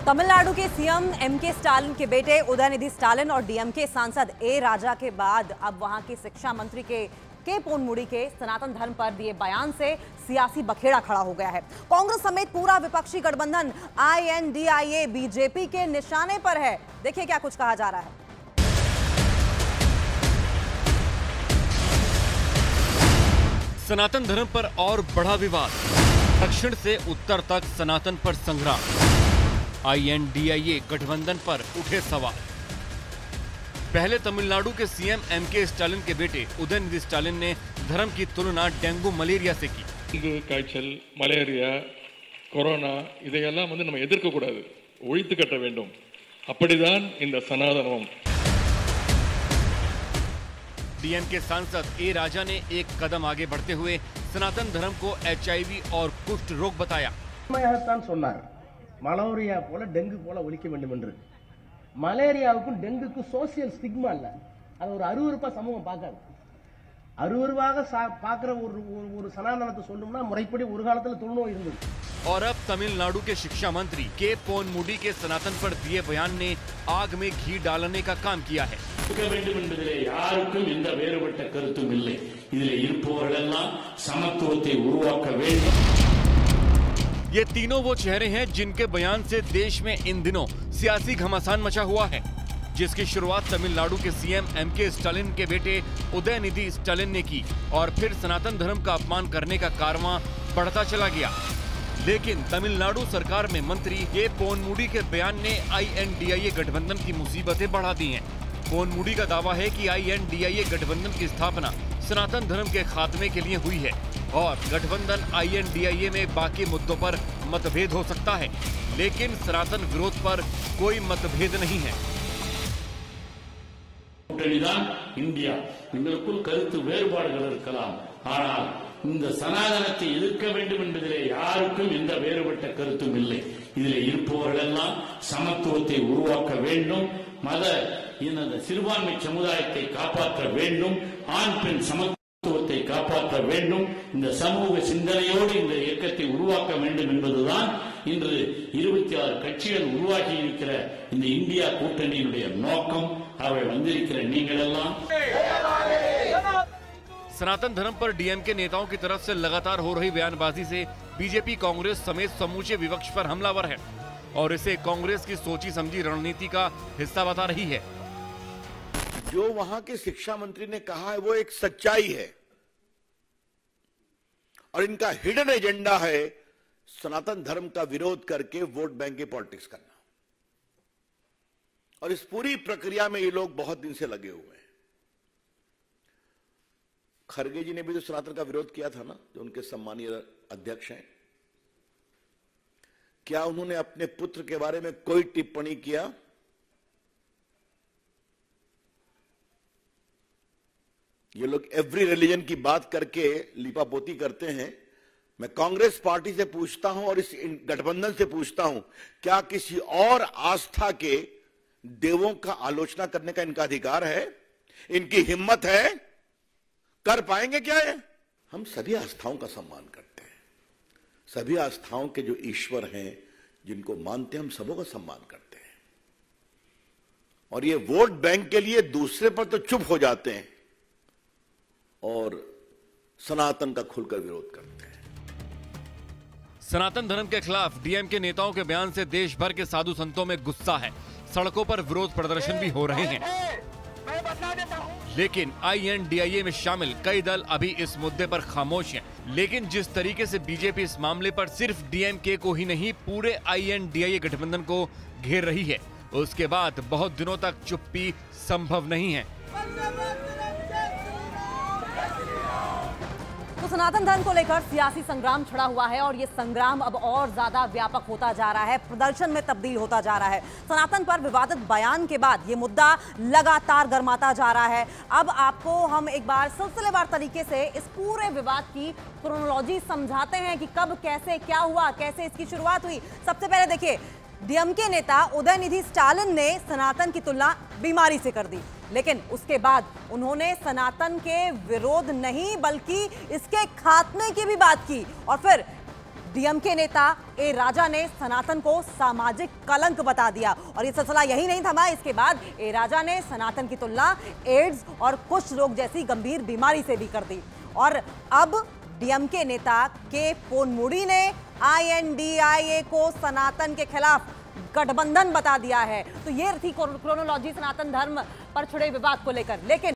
तमिलनाडु के CM MK Stalin के बेटे उदयनिधि स्टालिन और डीएमके सांसद ए राजा के बाद अब वहां के शिक्षा मंत्री के पोनमुडी के सनातन धर्म पर दिए बयान से सियासी बखेड़ा खड़ा हो गया है। कांग्रेस समेत पूरा विपक्षी गठबंधन आईएनडीआईए बीजेपी के निशाने पर है। देखिए क्या कुछ कहा जा रहा है। सनातन धर्म पर और बढ़ा विवाद, दक्षिण से उत्तर तक सनातन पर संग्राम। आईएनडीआईए गठबंधन पर उठे सवाल। पहले तमिलनाडु के सीएम एमके स्टालिन के बेटे उदयनिधि स्टालिन ने धर्म की तुलना डेंगू मलेरिया से की। डेंगू काய்ச்சல் மலேரியா கொரோனா இதையெல்லாம் நம்ம எதிர்க்க கூடாது, ஒழித்து கட்ட வேண்டும். அப்படிதான் இந்த சனாதனம்। डीएमके सांसद ए राजा ने एक कदम आगे बढ़ते हुए सनातन धर्म को एचआईवी और कुष्ठ रोग बताया। மலேரியா போல டெங்கு போல ஒழிக்க வேண்டும் என்று। மலேரியாவுக்கும் டெங்குக்கும் சோசியல் ஸ்டிக்மா இல்ல, அது ஒரு அருவருப்பா சமூகம் பார்க்காது। அருவருவாக பார்க்கிற ஒரு சனாதனத்தை சொல்லணும்னா முறைப்படி ஒரு காலத்துல தொழுநோய் இருந்தது। और अब तमिलनाडु के शिक्षा मंत्री के पोनमुडी के सनातन पर दिए बयान ने आग में घी डालने का काम किया है। யாருக்கும் எந்த வேறுபட்ட கருத்தும் இல்லை, இதிலே இருப்பவர்களெல்லாம் சமத்துவத்தை உருவாக்க வேண்டும்। ये तीनों वो चेहरे हैं जिनके बयान से देश में इन दिनों सियासी घमासान मचा हुआ है, जिसकी शुरुआत तमिलनाडु के सीएम एमके स्टालिन के बेटे उदयनिधि स्टालिन ने की और फिर सनातन धर्म का अपमान करने का कारवां बढ़ता चला गया। लेकिन तमिलनाडु सरकार में मंत्री के पोनमुडी के बयान ने आईएनडीआईए गठबंधन की मुसीबतें बढ़ा दी हैं। पोनमुडी का दावा है कि आईएनडीआईए गठबंधन की स्थापना सनातन धर्म के खात्मे के लिए हुई है और गठबंधन आईएनडीआईए में बाकी मुद्दों पर मतभेद हो सकता है, लेकिन सनातन विरोध पर कोई मतभेद नहीं है। இந்தியா எங்களுக்குள் கருத்து வேறுபாடுகள் இருக்கலாம், ஆனால் இந்த சனாதனத்தை எதிர்க்க வேண்டும் என்பதிலே யாருக்கும் எந்த வேறுபட்ட கருத்தும் இல்லை। இதிலே இருப்பவர்களெல்லாம் சமத்துவத்தை உருவாக்க வேண்டும், மத இன சிறுபான்மை சமுதாயத்தை காப்பாற்ற வேண்டும், ஆண் பெண் சமத்துவத்தை காப்பாற்ற வேண்டும், இந்த சமூக சிந்தனையோடு இந்த இயக்கத்தை உருவாக்க வேண்டும் என்பதுதான் இன்று 26 கட்சிகள் உருவாக்கி இருக்கிற இந்த இந்தியா கூட்டணியினுடைய நோக்கம்। அவை வந்திருக்கிற நீங்கள் எல்லாம் सनातन धर्म पर डीएमके नेताओं की तरफ से लगातार हो रही बयानबाजी से बीजेपी कांग्रेस समेत समूचे विपक्ष पर हमलावर है और इसे कांग्रेस की सोची समझी रणनीति का हिस्सा बता रही है। जो वहां के शिक्षा मंत्री ने कहा है वो एक सच्चाई है और इनका हिडन एजेंडा है सनातन धर्म का विरोध करके वोट बैंक की पॉलिटिक्स करना, और इस पूरी प्रक्रिया में ये लोग बहुत दिन से लगे हुए हैं। खरगे जी ने भी तो सनातन का विरोध किया था ना, जो उनके सम्मानीय अध्यक्ष हैं। क्या उन्होंने अपने पुत्र के बारे में कोई टिप्पणी किया? ये लोग एवरी रिलीजन की बात करके लिपापोती करते हैं। मैं कांग्रेस पार्टी से पूछता हूं और इस गठबंधन से पूछता हूं, क्या किसी और आस्था के देवों का आलोचना करने का इनका अधिकार है? इनकी हिम्मत है? कर पाएंगे क्या है? हम सभी आस्थाओं का सम्मान करते हैं, सभी आस्थाओं के जो ईश्वर हैं जिनको मानते हैं हम सबों का सम्मान करते हैं, और ये वोट बैंक के लिए दूसरे पर तो चुप हो जाते हैं और सनातन का खुलकर विरोध करते हैं। सनातन धर्म के खिलाफ डीएमके नेताओं के बयान से देश भर के साधु संतों में गुस्सा है। सड़कों पर विरोध प्रदर्शन भी हो रहे हैं, लेकिन आईएनडीआईए में शामिल कई दल अभी इस मुद्दे पर खामोश हैं। लेकिन जिस तरीके से बीजेपी इस मामले पर सिर्फ डीएमके को ही नहीं पूरे आईएनडीआईए गठबंधन को घेर रही है, उसके बाद बहुत दिनों तक चुप्पी संभव नहीं है। तो सनातन धर्म को लेकर सियासी संग्राम छिड़ा हुआ है और ये संग्राम अब और ज्यादा व्यापक होता जा रहा है, प्रदर्शन में तब्दील होता जा रहा है। सनातन पर विवादित बयान के बाद ये मुद्दा लगातार गर्माता जा रहा है। अब आपको हम एक बार सिलसिलेवार तरीके से इस पूरे विवाद की क्रोनोलॉजी समझाते हैं कि कब कैसे क्या हुआ, कैसे इसकी शुरुआत हुई। सबसे पहले देखिए, डीएमके नेता उदयनिधि स्टालिन ने सनातन की तुलना बीमारी से कर दी, लेकिन उसके बाद उन्होंने सनातन के विरोध नहीं बल्कि इसके खात्मे की भी बात की और फिर डीएमके नेता ए राजा ने सनातन को सामाजिक कलंक बता दिया और ये सिलसिला यही नहीं थमा। इसके बाद ए राजा ने सनातन की तुलना एड्स और कुष्ठ रोग जैसी गंभीर बीमारी से भी कर दी। और अब डीएमके नेता के पोनमुडी ने INDIA को सनातन के खिलाफ गठबंधन बता दिया है। तो ये थी क्रोनोलॉजी सनातन धर्म पर छिड़े विवाद को लेकर। लेकिन